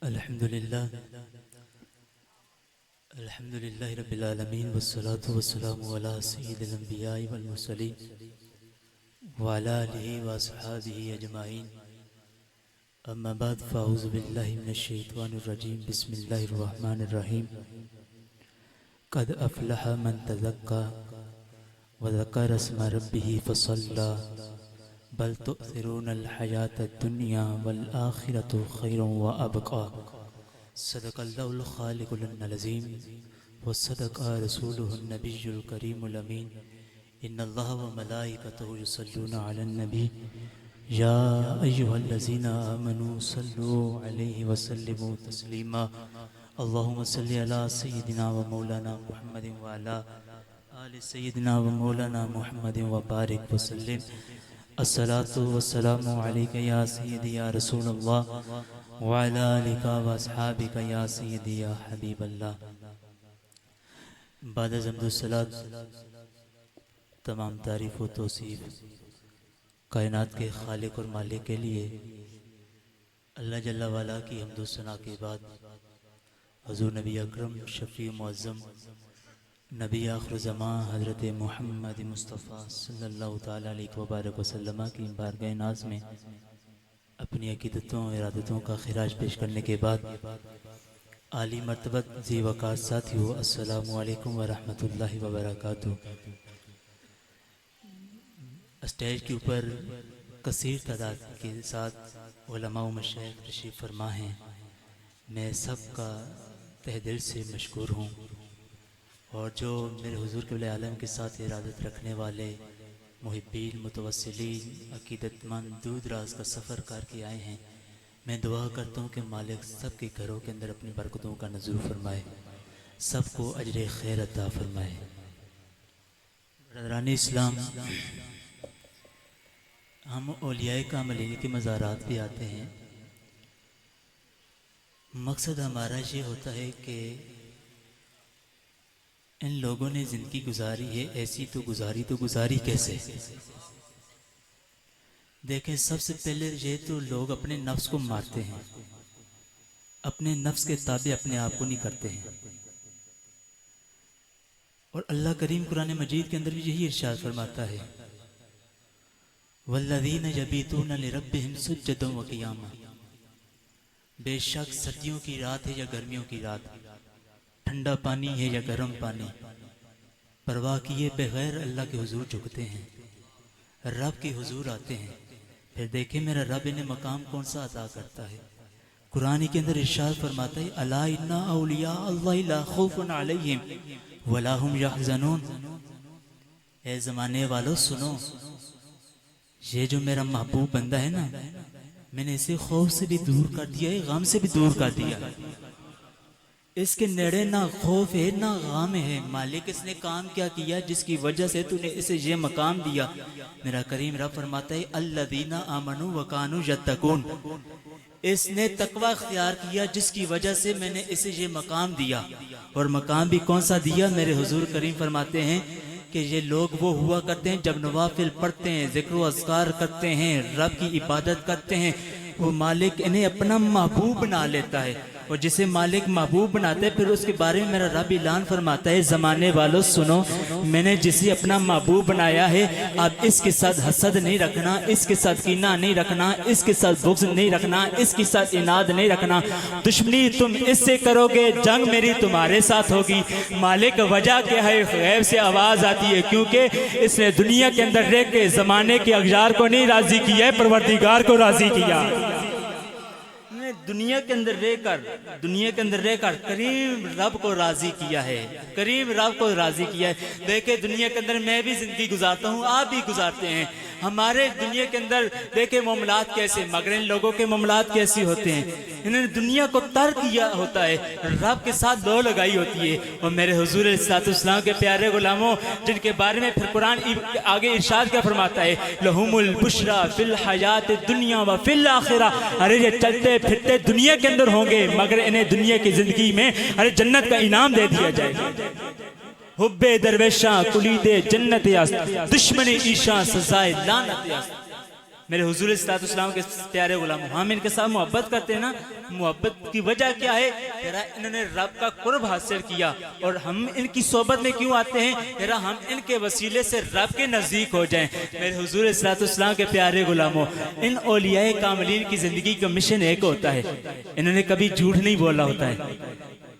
अल्हम्दुलिल्लाह रब्बिल आलमीन वस्सलातु वस्सलामु अला सय्यिदिल अंबिया'i वल मुरसलीन व अला आलिहि व अस्हाबिहि अजमाइन। अम्मा बाद फ़अऊज़ु बिल्लाहि मिनश शैतानिर रजीम। बिस्मिल्लाहिर रहमानिर रहीम। क़द अफ़लह मन तज़क्का व ज़करा अस्मा रब्बिही फ़सल्ला बल तु'थिरूनल हयातद दुनिया वल आखिरतु खैरुन व अबक़ा। सदक़ल्लाहुल ख़ालिक़ुल अज़ीम व सदक़ा रसूलुहुन नबियुल करीमुल अमीन। इन्नल्लाह व मलाइकतहु युसल्लूना अलन नबी या अय्युहल्लज़ीना आमनू सल्लू अलैहि व सल्लिमू तस्लीमा। अल्लाहुम्मा सल्लि अला सय्यिदिना व मौलाना मुहम्मदिन व अला आलि सय्यिदिना व मौलाना मुहम्मदिन व बारिक व सल्लिम। अस्सलातु वस्सलामु अलैका या सय्यदी या रसूलल्लाह व अला आलिका व अस्हाबिका या सय्यदी या हबीबल्लाह। बाद हम्दुस सलात, तमाम तारीफ़ व तौसीफ़ कायनात के खालिक और मालिक के लिए। अल्लाह जल्ला वाला की हम्दुस सना के बाद हुज़ूर नबी अकरम शफ़ी मुअज़्ज़म नबी आखिर ज़मां हज़रत मुहम्मद मुस्तफ़ा सल्लल्लाहु ताला अलैहि व बारक वसल्लम की बारगाह नाज़ में अपनी अक़ीदतों इरादतों का खिराज पेश करने के बाद आली मर्तबत ज़ी वक़ार साथियों, अस्सलामु अलैकुम व रहमतुल्लाहि व बरकातुहू। स्टेज के ऊपर कसीर तादाद के साथ उलमा व मशाइख तशरीफ़ फरमा हैं। मैं सब का तहे दिल से मशकूर हूँ। और जो मेरे हुज़ूर क़िबला आलम के साथ इरादत रखने वाले मुहिब्बीन मुतवस्सिलीन अक़ीदतमंद दूर दराज का सफ़र करके आए हैं, मैं दुआ करता हूँ कि मालिक सब के घरों के अंदर अपनी बरकतों का नज़ूर फरमाए, सबको अजर खैर अता फरमाए। ब्रदरान इस्लाम, हम औलियाए कामिलीन के मज़ारात पे आते हैं। मकसद हमारा ये होता है कि इन लोगों ने ज़िंदगी गुजारी है, ऐसी तो गुजारी कैसे। देखें, सबसे पहले ये तो लोग अपने नफ्स को मारते हैं, अपने नफ्स के ताबे अपने आप को नहीं करते हैं। और अल्लाह करीम कुरान मजीद के अंदर भी यही इरशाद फरमाता है, वल्लज़ीना यबीतूना लिरब्बिहिम सुज्जदन व क़ियामा। बेशक सर्दियों की रात है या गर्मियों की रात, ठंडा पानी है या गर्म पानी, परवाह किए बगैर अल्लाह के हुजूर झुकते हैं, रब के हुजूर आते हैं। फिर देखें मेरा रब इन्हें मकाम कौन सा अता करता है। कुरान के अंदर इरशाद फरमाता है, अला इन्ना औलिया अल्लाह ला खौफुन अलैहिम वला हुम यहज़नून। ए ज़माने वालों सुनो, ये जो मेरा महबूब बंदा है ना, मैंने इसे खौफ से भी दूर कर दिया है, गम से भी दूर कर दिया। इसके नेड़े ना खौफ है ना गम है। मालिक इसने काम क्या किया जिसकी वजह से तूने इसे ये मकाम दिया। मेरा करीम रब फरमाता है, अल्लज़ीना आमनू व कानू यत्तकून। इसने तकवा इख्तियार किया जिसकी वजह से मैंने इसे ये मकाम दिया। और मकाम भी कौन सा दिया? मेरे हुजूर करीम फरमाते हैं कि ये लोग वो हुआ करते हैं जब नवाफिल पढ़ते हैं, ज़िक्र व अज़कार करते हैं, रब की इबादत करते हैं, वो मालिक इन्हें अपना महबूब बना लेता है। और जिसे मालिक महबूब बनाते हैं, फिर उसके बारे में मेरा रब ऐलान फरमाता है, ज़माने वालों सुनो, मैंने जिसे अपना महबूब बनाया है, अब इसके साथ हसद नहीं रखना, इसके साथ कीना नहीं रखना, इसके साथ बुग़्ज़ नहीं रखना, इसके साथ इनाद नहीं रखना। दुश्मनी तुम इससे करोगे, जंग मेरी तुम्हारे साथ होगी। मालिक वजह क्या है? गैब से आवाज़ आती है, क्योंकि इसने दुनिया के अंदर रह के ज़माने के अगजार को नहीं राज़ी किया है, परवरदिगार को राज़ी किया। दुनिया के अंदर रहकर करीम रब को राजी किया है, करीम रब को राजी किया है। देखे, दुनिया के अंदर मैं भी जिंदगी गुजारता हूँ, आप भी गुजारते हैं। हमारे दुनिया के अंदर देखे मामलात कैसे, मगर इन लोगों के मामलात कैसी होते हैं। इन्होंने दुनिया को तर्क किया होता है, रब के साथ दो लगाई होती है। और मेरे हुजूर अलैहिस्सलाम के प्यारे गुलामों, जिनके बारे में फिर कुरान आगे इरशाद क्या फरमाता है, लहुमुल बुशरा फिल हयात दुनिया व फिल आखिरा। अरे ये चलते फिरते दुनिया के अंदर होंगे, मगर इन्हें दुनिया की जिंदगी में अरे जन्नत का इनाम दे दिया जाएगा। हुब्बे दरवेशा कुलीदे जन्नत यास्त, दुश्मनी ईशा सजाए लानत यास्त। मेरे हुजूर सल्लल्लाहु अलैहि वसल्लम के प्यारे गुलाम, हम इनके साथ मोहब्बत करते हैं ना, मोहब्बत की वजह क्या है? तेरा इन्होंने रब का कुर्ब हासिल किया, और हम इनकी सोबत में क्यों आते हैं? तेरा हम इनके वसीले से रब के नज़दीक हो जाएं। मेरे हुजूर सल्लल्लाहु अलैहि वसल्लम के प्यारे गुलामों, इन औलियाए कामिलीन की ज़िंदगी का मिशन एक होता है, इन्होंने कभी झूठ नहीं बोला होता है,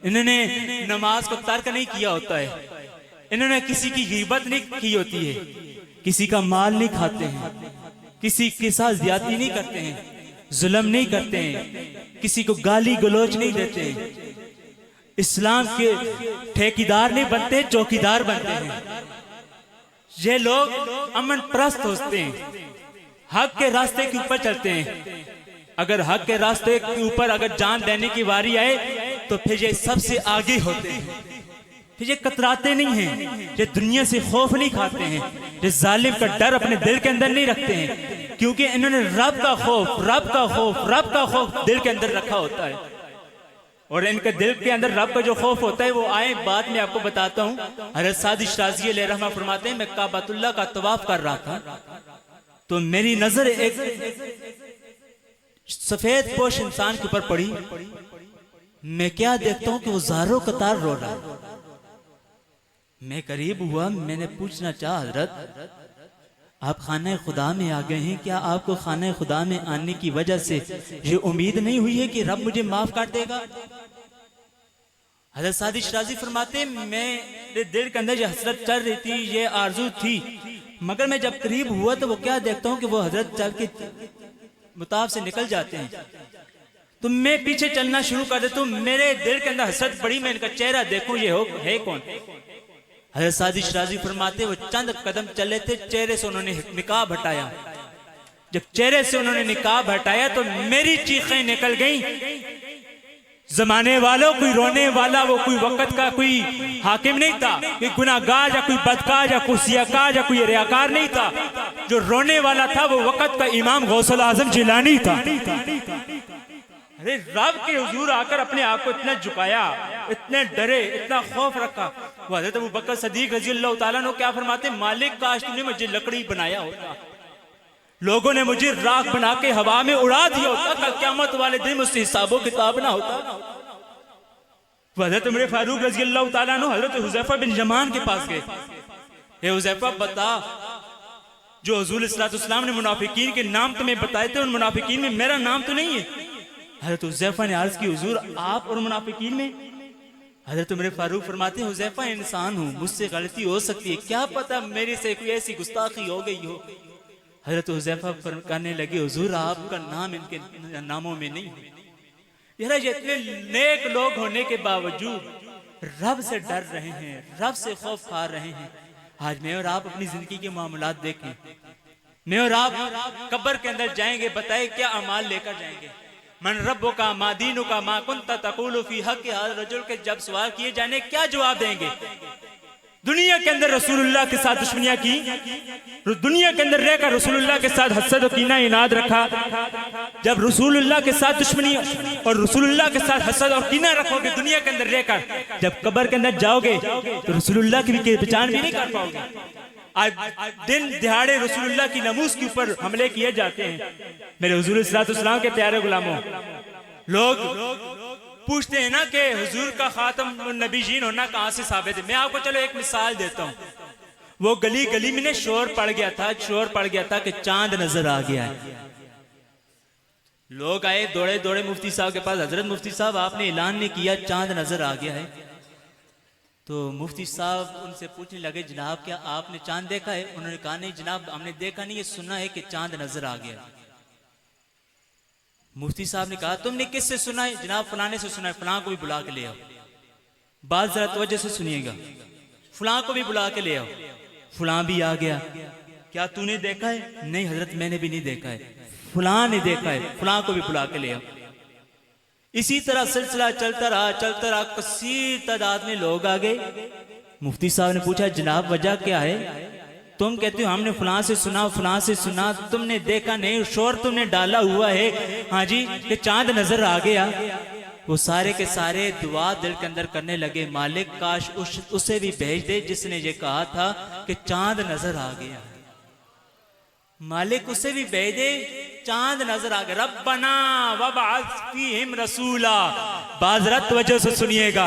इन्होंने नमाज को तर्क नहीं किया होता है, इन्होंने किसी की ग़ीबत नहीं की होती है, किसी का माल नहीं खाते हैं, किसी के साथ ज्यादती नहीं करते हैं, जुल्म नहीं करते हैं, किसी को गाली गलोच नहीं देते हैं, इस्लाम के ठेकेदार नहीं बनते, चौकीदार बनते हैं। ये लोग अमन परस्त होते हैं, हक के रास्ते के ऊपर चलते हैं। अगर हक के रास्ते के ऊपर अगर जान देने की बारी आए तो फिर ये सबसे आगे होते हैं, फिर ये कतराते नहीं हैं, ये दुनिया से खौफ नहीं खाते हैं, ये जालिम का डर अपने दिल के अंदर नहीं रखते हैं, क्योंकि इन्होंने रब का खौफ, रब का खौफ, रब का खौफ दिल के अंदर रखा होता है। और इनके दिल के अंदर रब का जो खौफ होता है वो आए बाद में आपको बताता हूँ। हज़रत सादी शिराज़ी अलैहि रहमा फरमाते हैं, मैं काबतुल्लाह का तवाफ कर रहा था तो मेरी नजर एक सफेद पोश इंसान के ऊपर पड़ी। मैं क्या देखता हूं कि वो ज़ारो कतार रो रहा है। मैं करीब हुआ, मैंने पूछना चाहा, हजरत आप खाने खुदा में आ गए हैं, क्या आपको खाने खुदा में आने की वजह से ये उम्मीद नहीं हुई है कि रब मुझे माफ कर देगा? हज़रत सादी शिराज़ी फरमाते, मेरे दिल के अंदर ये हसरत चल रही थी, ये आरजू थी, मगर मैं जब करीब हुआ तो वो क्या देखता हूँ कि वो हजरत चल के मुताब से निकल जाते हैं, तो मैं पीछे चलना शुरू कर देता हूँ। मेरे दिल के अंदर हसरत बड़ी, मैं इनका चेहरा देखूं ये हो है कौन? हज़रत सादी शिराज़ी फरमाते, वो चंद कदम चले थे, चेहरे से उन्होंने निकाब हटाया। जब चेहरे से उन्होंने निकाब हटाया तो मेरी चीखें निकल गईं। जमाने वालों, कोई रोने वाला, वो कोई वक्त का कोई हाकिम नहीं था, कोई गुनाहगार या कोई बदकार या कोई सियाकार या कोई रियाकार नहीं था। जो रोने वाला था वो वक्त का इमाम गौसुल आजम जिलानी था। अरे रब के हुजूर आकर अपने आप को इतना झुकाया, इतने डरे, इतना खौफ रखा। वो हज़रत अबू बकर सदीक रज़ी अल्लाह तआला अन्हु क्या फरमाते, मालिक काश तूने मुझे लकड़ी बनाया होता, लोगों ने मुझे राख बना के हवा में उड़ा दिया होता, कल क़यामत वाले दिन मुझसे हिसाबो किताब ना होता। हज़रत उमर फारूक रज़ी अल्लाह तआला अन्हु हज़रत हुज़ैफा बिन यमान के पास गए। हे हुज़ैफा, बता, जो हुज़ूर सल्लल्लाहु अलैहि वसल्लम ने मुनाफिकीन के नाम तुम्हें बताए थे, उन मुनाफिकीन में मेरा नाम तो नहीं है? हज़रत हुज़ैफा ने अर्ज़ की, हुज़ूर आप और मुनाफिकीन में? हज़रत उमर फारूक फरमाते हैं, हुज़ैफा इंसान हूँ, मुझसे गलती हो सकती है, क्या पता मेरे से कोई ऐसी गुस्ताखी हो गई हो। हज़रत हुज़ैफा कहने लगे, हुज़ूर आपका नाम इनके नामों में नहीं है। यार इतने नेक लोग होने के बावजूद रब से डर रहे हैं, रब से खौफ खा रहे हैं। आज मैं और आप अपनी जिंदगी के मामलात देखें, मैं और आप कब्र के अंदर जाएंगे, बताए क्या अमाल लेकर जाएंगे? मन रब्बो का मा दीनु का मा कुंता तक़ूलु फी हक़ रजुल के जब सवाल किए जाने क्या जवाब देंगे? दुनिया के अंदर रसूलुल्लाह के साथ दुश्मनियां की, दुनिया के अंदर रहकर रसूलुल्लाह के साथ हसद और कीना इनाद रखा। जब रसूलुल्लाह के साथ दुश्मनी और रसूलुल्लाह के साथ हसद और कीना रखोगे दुनिया के अंदर रहकर, जब कब्र के अंदर जाओगे तो रसूलुल्लाह की पहचान भी नहीं कर पाओगे। आज दिन दिहाड़े रसूलुल्लाह की नमूस के ऊपर हमले किए जाते हैं। मेरे हुजूर सल्लल्लाहु अलैहि वसल्लम के प्यारे गुलामों, लोग पूछते हैं ना कि हुजूर का खातम नबीजीन होना कहाँ से साबित है? मैं आपको चलो एक मिसाल देता हूँ। वो गली गली में शोर पड़ गया था कि चांद नजर आ गया है। लोग आए दौड़े दौड़े मुफ्ती साहब के पास, हजरत मुफ्ती साहब आपने ऐलान नहीं किया चांद नजर आ गया है। तो मुफ्ती साहब उनसे पूछने लगे, जनाब क्या आपने चांद देखा है? उन्होंने कहा नहीं जनाब हमने देखा नहीं, ये सुना है कि चांद नजर आ गया। मुफ्ती साहब ने कहा तुमने किससे सुना है? जनाब फलाने से सुना है, फलां को भी बुला के ले आओ। बात जरा तवज्जो से सुनिएगा, फलां को भी बुला के ले आओ। फलां भी आ गया, क्या तूने देखा है? नहीं हजरत मैंने भी नहीं देखा है। फलां ने देखा है, फलां को भी बुला के ले आओ। इसी तरह सिलसिला चलता रहा, कसीर तादाद में लोग आ गए। मुफ्ती साहब ने पूछा जनाब वजह क्या है? तुम कहते हो हमने फलां से सुना, तुमने देखा नहीं, शोर तुमने डाला हुआ है। हाँ जी, कि चांद नजर आ गया। वो सारे के सारे दुआ दिल के अंदर करने लगे, मालिक काश उसे भी भेज दे जिसने ये कहा था कि चांद नजर आ गया। मालिक उसे भी भेजे, चांद नजर आ गया। रब्बना वबअस फीहिम रसूला, बाज़रत वजह से सुनिएगा।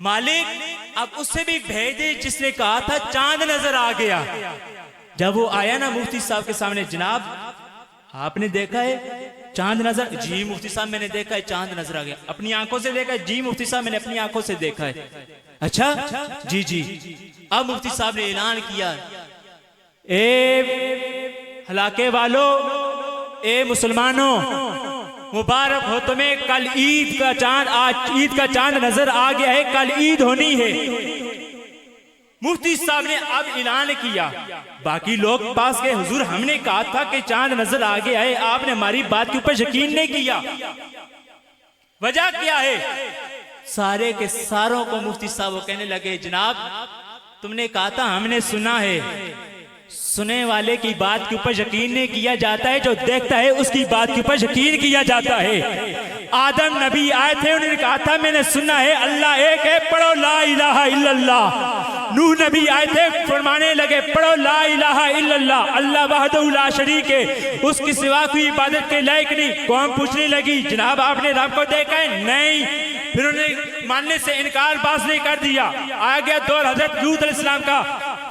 मालिक अब उसे भी भेजे जिसने कहा था चांद नजर आ गया। जब वो आया ना मुफ्ती साहब के सामने, जनाब आपने देखा है चांद नजर? जी मुफ्ती साहब मैंने देखा है चांद नजर आ गया। अपनी आंखों से देखा है? जी मुफ्ती साहब मैंने अपनी आंखों से देखा है। अच्छा जी जी। अब मुफ्ती साहब ने ऐलान किया, ए हलाके वालों, ए मुसलमानों, मुबारक हो तुम्हें, कल ईद का चांद, आज ईद का चांद नजर आ गया है, कल ईद होनी है। मुफ्ती साहब ने अब ऐलान किया। बाकी लोग पास गए, हुजूर हमने कहा था कि चांद नजर आ गया है, आपने हमारी बात के ऊपर यकीन नहीं किया, वजह क्या है? सारे के सारों को मुफ्ती साहब वो कहने लगे, जनाब तुमने कहा था, हमने सुना है, सुने वाले की बात के ऊपर यकीन नहीं किया जाता है, जो देखता है उसकी बात के ऊपर यकीन किया जाता है। आदम नबी आए थे, उन्होंने कहा था मैंने सुना है अल्लाह एक है, पढ़ो ला इलाहा इल्लल्लाह। नूह नबी आए थे, फरमाने लगे पढ़ो ला इलाहा इल्लल्लाह, अल्लाह वहदहु ला शरीक है, उसकी सिवा कोई इबादत के लायक नहीं। कौम पूछने लगी, जनाब आपने रब को देखा है? नहीं। फिर उन्हें मानने से इनकार बाज नहीं कर दिया। आ गया दौर हजरत लूत अलैहिस्सलाम का,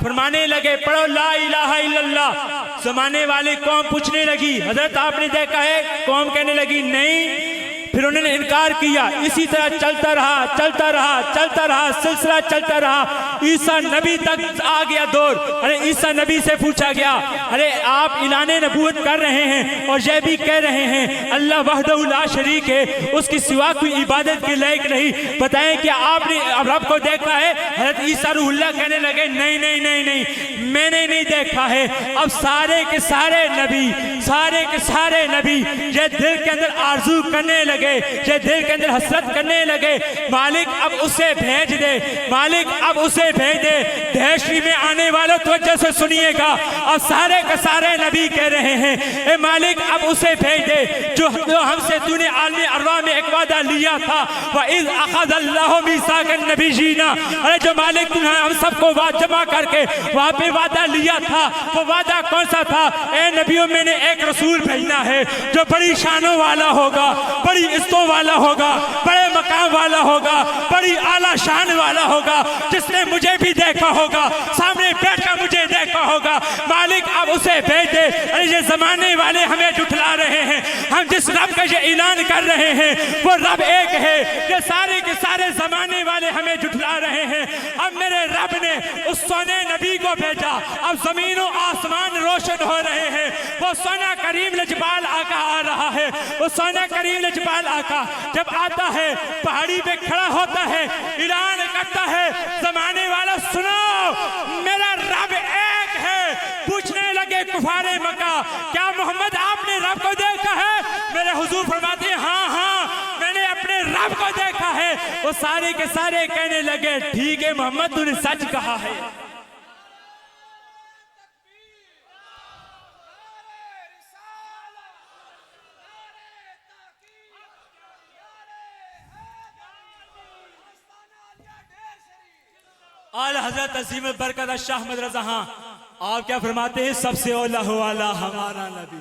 फरमाने लगे पढ़ो ला इलाहा इल्लल्लाह। जमाने वाली कौम पूछने लगी, हजरत आपने देखा है? कौम कहने लगी नहीं। फिर उन्होंने इनकार किया। इसी तरह चलता रहा, चलता रहा, चलता रहा, सिलसिला चलता रहा। ईसा नबी तक आ गया दौर। अरे ईसा नबी से पूछा गया, अरे आप इलाने नबूवत कर रहे हैं और यह भी कह रहे हैं अल्लाह वहदहु ला शरीक है, उसकी सिवा कोई इबादत के लायक नहीं, बताएं कि आपने रब को देखा है? हज़रत ईसा रूहुल्लाह कहने लगे नहीं नहीं नहीं नहीं, मैंने नहीं देखा है। अब सारे के सारे नबी, सारे के सारे नबी ये दिल के अंदर आरजू करने लगे, ये दिल के अंदर हसरत करने लगे, मालिक अब उसे भेज दे, मालिक अब उसे भेज दे। दहशती में आने वालों तवज्जो से सुनिएगा, अब सारे के सारे नबी कह रहे हैं ए मालिक अब उसे भेज दे जो हमसे तूने आलमी अरवा में एक वादा लिया था। वइज़ अख़ज़ल्लाहु मीसाक़न नबिय्यीना, अरे जो मालिक तूने हम सबको जमा करके वहाँ पे वादा लिया था, वो वादा कौन सा था? ए नबियों मैंने एक रसूल भेजना है जो बड़ी शानों वाला होगा, बड़ी इज्जतों वाला होगा, बड़े मकाम वाला होगा, बड़ी आला शान वाला होगा, जिसने मुझे भी देखा होगा, सामने बैठा मुझे देखा होगा। मालिक अब उसे भेज दे। अरे ये जमाने वाले हमें जुठला रहे हैं, हम जिस रब का ये ऐलान कर रहे हैं वो रब एक है, ये सारे के सारे जमाने वाले हमें जुठला रहे हैं। अब मेरे रब ने उस सोने नबी को भेजा, अब जमीनों आसमान रोशन हो रहे हैं। वो सोना करीम लजपाल आका आ रहा है। वो सोना करीम लजपाल आका जब आता है, पहाड़ी पे खड़ा होता है, ऐलान करता है, जमाने वाला सुनो मेरा रब एक है। पूछने लगे कुफारे मक्का, क्या मोहम्मद आपने रब को देखा है? मेरे हुजूर फरमाते हैं हाँ हाँ मैंने अपने रब को देखा है। वो सारे के सारे कहने लगे ठीक है मोहम्मद तूने सच कहा है। आला हजरत अजीम बरकत शाह अहमद रज़ा खां आप क्या फरमाते हैं? सबसे औला हो आला हमारा नबी,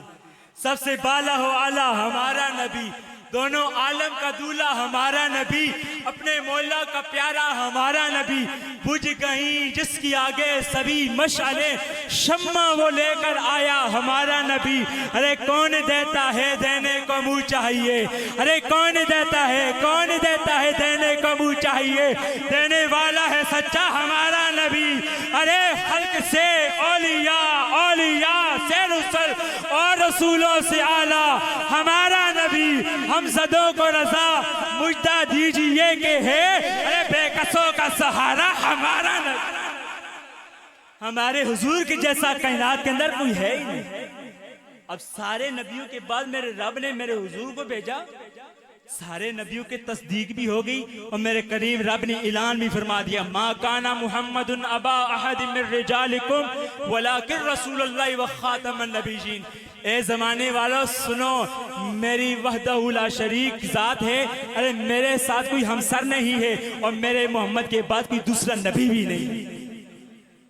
सबसे बाला हो आला हमारा नबी, दोनों आलम का दूल्हा हमारा नबी, अपने मौला का प्यारा हमारा नबी। बुझ गई जिसकी आगे सभी मशाले, शम्मा वो लेकर आया हमारा नबी। अरे कौन देता है देने को मुँह चाहिए, अरे कौन देता है, कौन देता है देने को मुँह चाहिए। देने वाला है सच्चा हमारा नबी। अरे हल्क से औलिया, औलिया से रसूल और रसूलों से आला हमारा नबी। हम सदों को रजा मुजदा दीजिए कि है, अरे बेकसों का सहारा हमारा नबी। हमारे हुजूर के जैसा कायनात के अंदर कोई है ही नहीं। अब सारे नबियों के बाद मेरे रब ने मेरे हुजूर को भेजा, सारे नबियों की तस्दीक भी हो गई और मेरे करीम रब ने ऐलान भी फरमा दिया, मा काना मुहम्मदुन अबा अहद मिन रिजालिकुम वलाकिन रसूलुल्लाह व खातमुन नबिय्यीन। ए जमाने वालों सुनो, मेरी वहदहु ला शरीक जात है, अरे मेरे साथ कोई हमसर नहीं है और मेरे मोहम्मद के बाद कोई दूसरा नबी भी नहीं।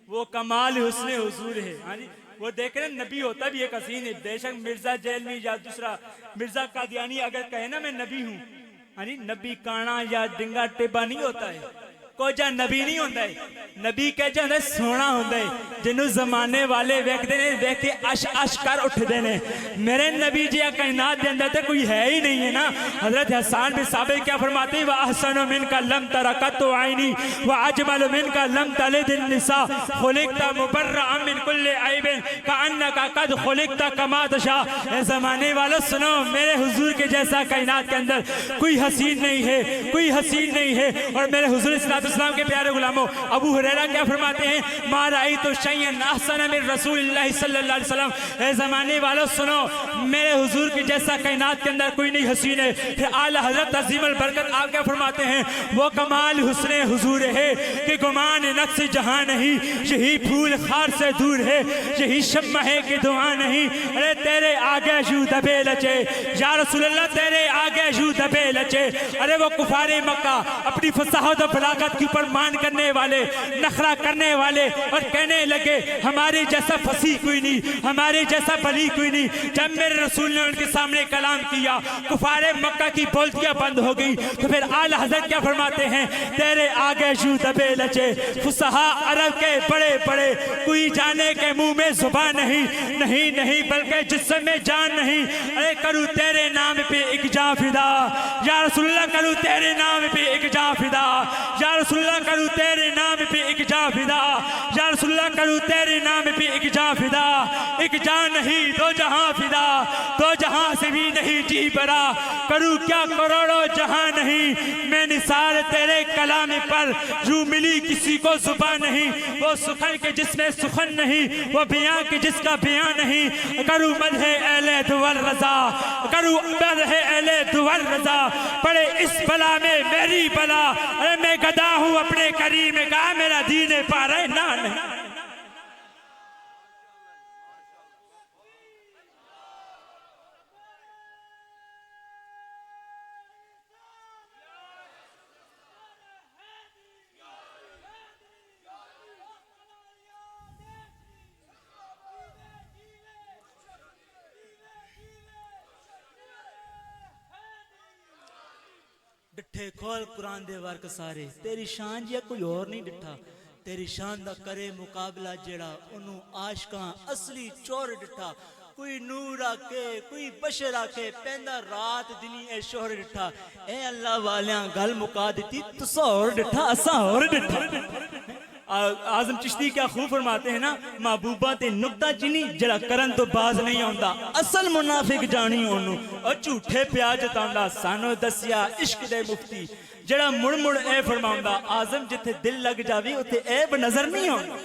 वो कमाल हुस्न हुजूर है। हाँ जी, वो देख रहे नबी होता भी एक हसीन है, बेशक मिर्जा जैलवी या दूसरा मिर्जा कादियानी अगर कहे ना मैं नबी हूँ, यानी नबी काना या डिंगा टिब्बा नहीं होता है, कोजा नबी नहीं होता है। नबी कह जाता सोना होता है जिन्हों जमाने वाले वेखते ने देख के अश अश कर उठते ने। मेरे नबी जी कायनात के अंदर तो कोई है ही नहीं है ना। हजरत हसन बिन साबित क्या फरमाते हैं, वह अहसन मिन का लम तरकत आईनी व अजमल मिन का लम तलिद निसा खुलिकता मुबर्रा मिन कुल्ल ऐबिन कान्नका कद खुलिकता कमा तशा। ए जमाने वालों सुनो, मेरे हुजूर के जैसा कायनात के अंदर कोई हसीन नहीं है, कोई हसीन नहीं है। और मेरे हुजूर इस्लाम के प्यारे गुलामों, अबू हुरैरा क्या फरमाते हैं, मा राई तो शैयन अहसन मिन रसूलिल्लाह सल्लल्लाहु अलैहि वसल्लम। ए जमाने वालों सुनो, मेरे हुजूर के जैसा कायनात के अंदर कोई नहीं हसीन है। फिर आला हजरत अजीमुल बरकत आप क्या फरमाते हैं, वो कमाल हुस्ने हुजूर है कि गुमान नक्श जहां नहीं, यही फूल खार से दूर है, यही शम्मा है कि दुआ नहीं। अरे तेरे आगे जू दबे लचे या रसूलल्लाह, तेरे आगे जू दबे लचे। अरे वो कुफारे मक्का अपनी फसाहत और बलागत के ऊपर मान करने वाले, नखरा करने वाले, और कहने लगे हमारे जैसा फसी कोई नहीं, हमारे जैसा बली कोई नहीं। जब मेरे रसूल ने उनके सामने कलाम किया, कुफारे मक्का की बोलतियां बंद हो गई। तो फिर आला हज़रत क्या फरमाते हैं, तेरे आगे जू दबे लचे फुसहा अरब के बड़े बड़े, कोई जाने के मुंह में जुबान नहीं, नहीं नहीं बल्कि जिस्म में जान नहीं। अरे करूँ तेरे नाम पे एक जा फिदा या रसूलुल्लाह, करूँ तेरे नाम पे एक जा फिदा या रसूलुल्लाह, करूँ तेरे नाम पे एक जा फिदा या रसूलुल्लाह, करूँ तेरे नाम पे एक जा फिदा। एक जा नहीं दो जहां फिदा, दो जहां से भी नहीं जी बरा, करूँ क्या करोड़ों जहां नहीं। मैं निसार तेरे कलाम पर, यूं मिली किसी को जुबान नहीं। वो सुखन के जिसमें सुखन नहीं, वो बयां के जिसका बयां नहीं। करूँ मदहे अहले दुवल रजा, करूँ मदहे अहले दुवल रजा, पड़े इस बला में मेरी बला। अरे मैं गदा हूँ अपने करीम का, मेरा दीन पा रहे ना नहीं। डिठे खोल कुरान दे वर्क सारे, तेरी शान जिया कोई और नहीं डिठा। तेरी शान दा करे मुकाबला जेड़ा, उन्हों आशकां असली चोर डिठा। कोई नूर आके कोई बशर आके, पैंदा रात दिनी ए शोहर डिठा। ए अल्लाह वालियां गल मुका दी, तुसा और डिठा असा और डिठा। आजम चिश्ती क्या खूब फरमाते हैं ना, महबूबा ते नुक्ता चीनी जरा करन तो बाज नहीं आंदा, असल मुनाफिक जानी ओनू और झूठे प्यार जतांदा। सानू दसिया इश्क दे मुफ्ती जरा मुड़ मुड़ ए फरमांदा, आजम जिथे दिल लग जावी उथे ऐब नजर नहीं आंदा।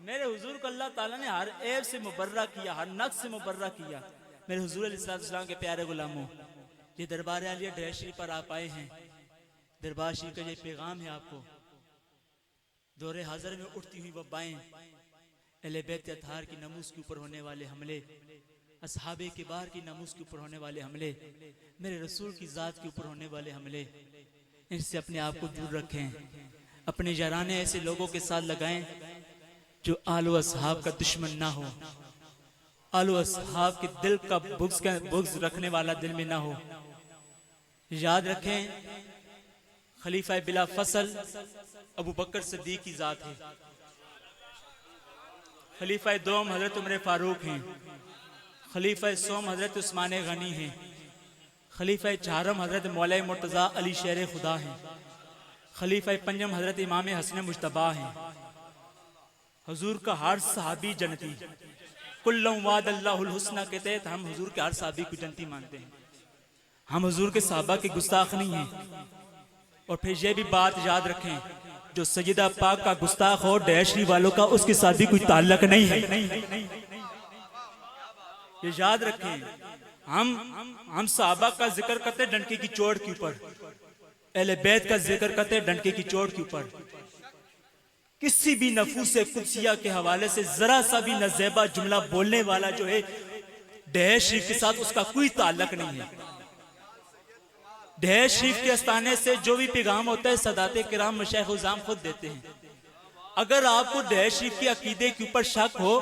मेरे हुजूर को अल्लाह ताला ने हर ऐब से मुबर्रा किया, हर नक्स से मुबर्रा किया। मेरे हुजूर अलैहिस्सलाम के प्यारे गुलामों, ये दरबार आलिया डेरा शरीफ पर आप आए हैं। दरबार शरीफ का ये पैगाम है आपको, दौरे हाजर में उठती हुई वबाएं, अहले बैत अतहार की नमूस के ऊपर होने वाले हमले, असहाबे किबार की नमूस के ऊपर होने वाले हमले, मेरे रसूल की ज़ात के ऊपर होने वाले हमले, इनसे अपने आप को दूर रखें। अपने याराने ऐसे लोगों के साथ लगाएं जो आलो असहाब का दुश्मन ना हो, आलो असहाब के दिल का बुग़्ज़ रखने वाला दिल में ना हो। याद रखें, खलीफा बिला फसल अबू बकर सिद्दीक की जात है, खलीफा दोम हजरत उमर फारूक हैं, खलीफा सोम हजरत उस्मान गनी हैं, खलीफा चारम हजरत मौला मुर्तज़ा अली शेर खुदा हैं, खलीफा पंजम हजरत इमाम हसन मुश्तबा हैं। हुजूर का हर सहाबी जन्नती, कुल्लुम वादल्लाहुल हुस्ना के तहत हम हुजूर के हर सहाबी को जन्नती मानते हैं। हम हुजूर के सहाबा के गुस्ताख नहीं हैं। और फिर ये भी बात याद रखें, जो सैयदा पाक का गुस्ताख हो डैशरी वालों का उसके साथ भी कोई ताल्लुक नहीं है। ये याद रखें, हम सहाबा का जिक्र करते डंके की चोट के ऊपर, अहले बैत का जिक्र करते डंके की चोट के ऊपर। किसी भी नफूस कुदसिया के हवाले से जरा सा भी नज़ेबा जुमला बोलने वाला जो है डैश शरीफ के साथ उसका कोई ताल्लुक नहीं है। डैश शरीफ के आस्थाने से जो भी पैगाम होता है सदाते किराम मशाइख उज़ाम खुद देते हैं। अगर आपको डैश शरीफ के अकीदे के ऊपर शक हो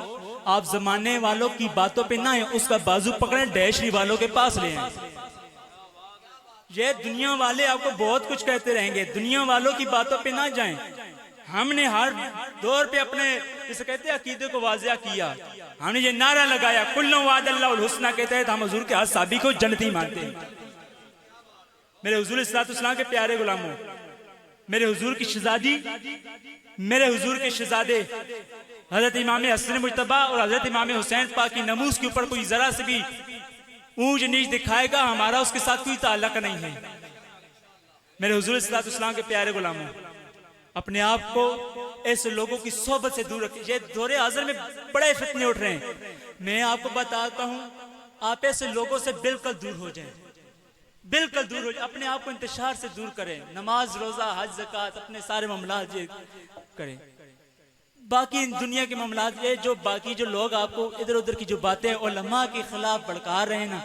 आप जमाने वालों की बातों पे ना आए, उसका बाजू पकड़े डैशरी वालों के पास ले आए। ये दुनिया वाले आपको बहुत कुछ कहते रहेंगे, दुनिया वालों की बातों पे ना जाएं। हमने हर दौर पे अपने जिसे कहते हैं अकीदे को वाजिया किया, हमने ये नारा लगाया कुल्लु वादल्लाहुल हुस्ना के तहत हम हुजूर के हर साबी को जन्नती मानते हैं। मेरे हुजूर इस्लाम के प्यारे गुलामों, मेरे हुजूर की शहजादी, मेरे हुजूर के शहजादे हजरत इमाम हसन मुज्तबा और हजरत इमाम हुसैन पाक की नमूस के ऊपर कोई जरा से भी ऊंच नीच दिखाएगा, हमारा उसके साथ कोई ताल्लुक नहीं है। मेरे हुजूर इस्लाम के प्यारे गुलामों, अपने आप को ऐसे लोगों की सोबत से दूर रखिए। ये दौरे हाजिर में बड़े फितने उठ रहे हैं, मैं आपको बताता हूं, आप ऐसे लोगों से बिल्कुल दूर हो जाएं, बिल्कुल दूर हो जाए। अपने आप को इंतशार से दूर करें, नमाज रोजा हज ज़कात अपने सारे मामलात ये करें। बाकी दुनिया के मामलात ये जो बाकी जो लोग आपको इधर उधर की जो बातें उलमा के खिलाफ भड़का रहे हैं ना,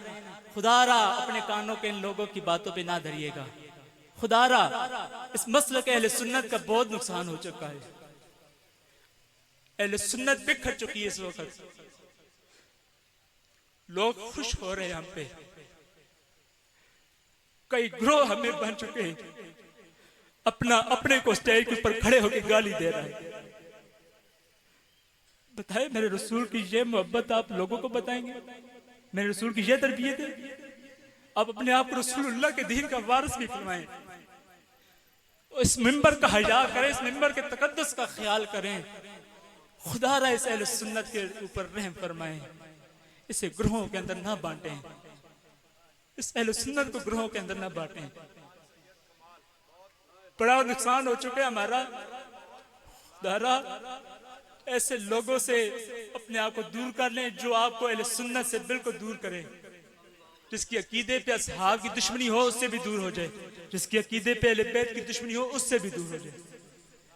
खुदारा अपने कानों के इन लोगों की बातों पे ना धरिएगा। खुदारा इस मसले के अहले सुन्नत का बहुत नुकसान हो चुका है, अहले सुन्नत बिखर चुकी है इस वक्त। लोग खुश हो रहे हैं हम पे, कई ग्रोह हमें बन चुके हैं, अपने को स्टेज के ऊपर खड़े होकर गाली दे रहा है। बताए मेरे रसूल की ये मोहब्बत आप लोगों को बताएंगे? मेरे रसूल की ये तरबियत है? आप अपने आप को रसूलुल्लाह के दीन का वारिस भी फरमाएं, इस मिंबर का हया करें, इस मिंबर के तकद्दुस का ख्याल करें। खुदा रा इस अहले सुन्नत के ऊपर रहम फरमाएं, इसे ग्रोहों के अंदर ना बांटें, इस अहले सुन्नत को ग्रोहों के अंदर ना बांटें। बड़ा नुकसान हो चुका है हमारा। दारा ऐसे लोगों से अपने आप को दूर कर लें जो आपको अहले सुन्नत से बिल्कुल दूर करें। जिसकी अकीदे पे असहाब की दुश्मनी हो उससे भी दूर हो जाए, जिसकी अकीदे पे अहले बैत की दुश्मनी हो उससे भी दूर हो जाए।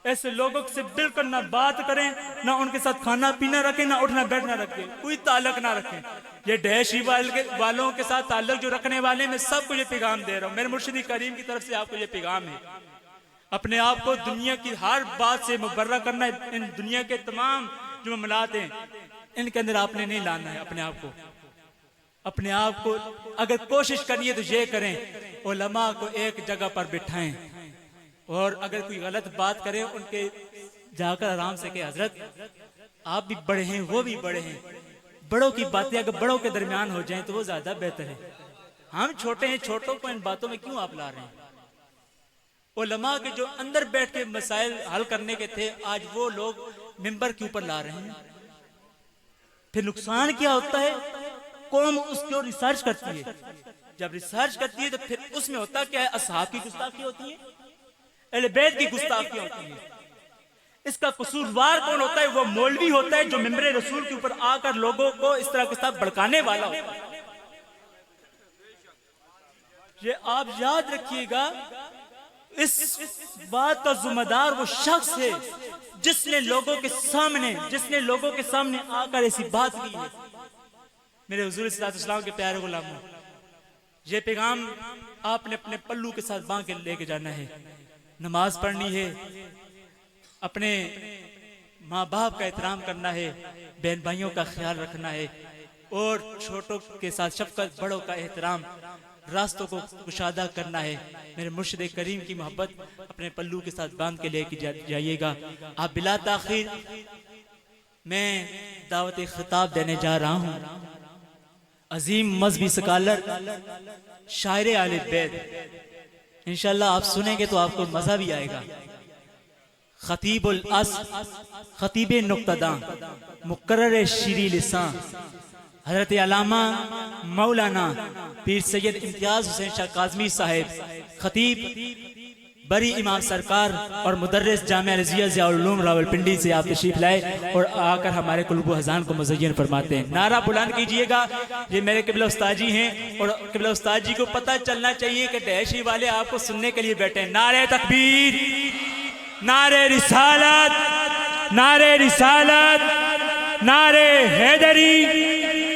ऐसे लोगों से बिल्कुल ना बात करें, ना उनके साथ खाना पीना रखें, ना उठना बैठना रखें, कोई ताल्लुक ना रखें। ये डैशी वालों के साथ ताल्लुक जो रखने वाले, मैं सबको ये पैगाम दे रहा हूँ, मेरे मुर्शिद करीम की तरफ से आपको ये पैगाम है। अपने आप को दुनिया की हर बात से मुबर्रा करना है। इन दुनिया के तमाम जो मामलात हैं इनके अंदर आपने नहीं लाना है अपने आप को। अपने आप को अगर कोशिश करनी है तो ये करें, उलमा को एक जगह पर बिठाएं, और अगर कोई गलत बात करें उनके जाकर आराम से कहें हजरत आप भी बड़े हैं, वो भी बड़े हैं। बड़ों की बातें अगर बड़ों के दरमियान हो जाएं तो वो ज्यादा बेहतर है। हम छोटे हैं, छोटों को इन बातों में क्यों आप ला रहे हैं? उलमा के जो अंदर बैठ के मसाइल हल करने के थे, आज वो लोग मिंबर के ऊपर ला रहे हैं। फिर नुकसान क्या होता है? कौम उसको रिसर्च करती है, जब रिसर्च करती है तो फिर उसमें होता क्या है? असहाब की गुस्ताखी होती है, अहले बैत की गुस्ताखी होती है। इसका कसूरवार कौन होता है? वो मौलवी होता है जो मिंबर रसूल के ऊपर आकर लोगों को इस तरह के साथ भड़काने वाला होता है। ये आप याद रखिएगा, इस बात का जिम्मेदार वो शख्स है जिसने लोगों के सामने आकर ऐसी बात की है। मेरे हुजूर इस्लाम के प्यारे गुलामों, ये पैगाम आपने अपने पल्लू के साथ बांध के लेके जाना है। नमाज पढ़नी है, अपने माँ बाप का एहतराम करना है, बहन भाइयों का ख्याल रखना है, और छोटों के साथ शफकत, बड़ों का एहतराम, रास्तों को कुशादा करना है। मेरे मुर्शिद करीम की मोहब्बत अपने पल्लू के साथ बांध के लेके जाइएगा। आप बिला ताखीर मैं दावत खिताब देने जा रहा हूँ अजीम मजहबी स्कॉलर, शायर आले बैत। इंशाल्लाह आप सुनेंगे तो आपको मजा भी आएगा। खतीबुल अस, खतीब नुक्तदा, मुकर्रर शीरी लिसान, हजरत अल्लामा मौलाना पीर सैयद इम्तियाज हुसैन शाह काज़मी साहिब, खतीब बरी इमाम सरकार और मुदर्रिस जामिया रज़िया ज़ियाउल उलूम रावलपिंडी से आप तशरीफ लाए और आकर हमारे कुलुब हज़ान को मुज़य्यन फरमाते हैं। नारा बुलंद कीजिएगा। ये मेरे क़िबला उस्ताद जी हैं और क़िबला उस्ताद जी को पता चलना चाहिए कि डैशी वाले आपको सुनने के लिए बैठे हैं। नारे तकबीर, नारे रिसालत, नारे रिसालत, नारे हैदरी,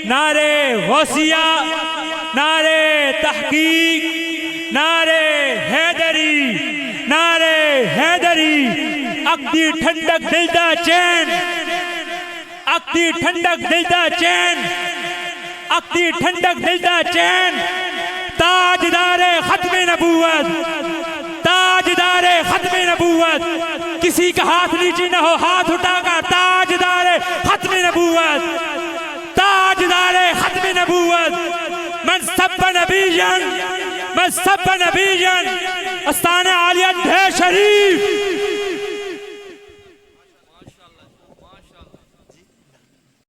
नारे गौसिया, नारे तहकीक, नारे हैदरी, नारे हैदरी। अक्दी ठंडक दिलदा चैन, अक अक्ती ठंडक दिलदा चैन, अक्ती ठंडक दिलदा चैन, ताजदारे खत्म नबूवत, ताजदारे खत्म नबूवत, किसी का हाथ नीचे न हो हाथ उठाकर, ताजदारे खत्म नबूवत, ताजदारे खत्म नबूवत, मन सब्ब नबीयन, मन सब्ब नबीयन, अस्ताने आलिया ढेर शरीफ,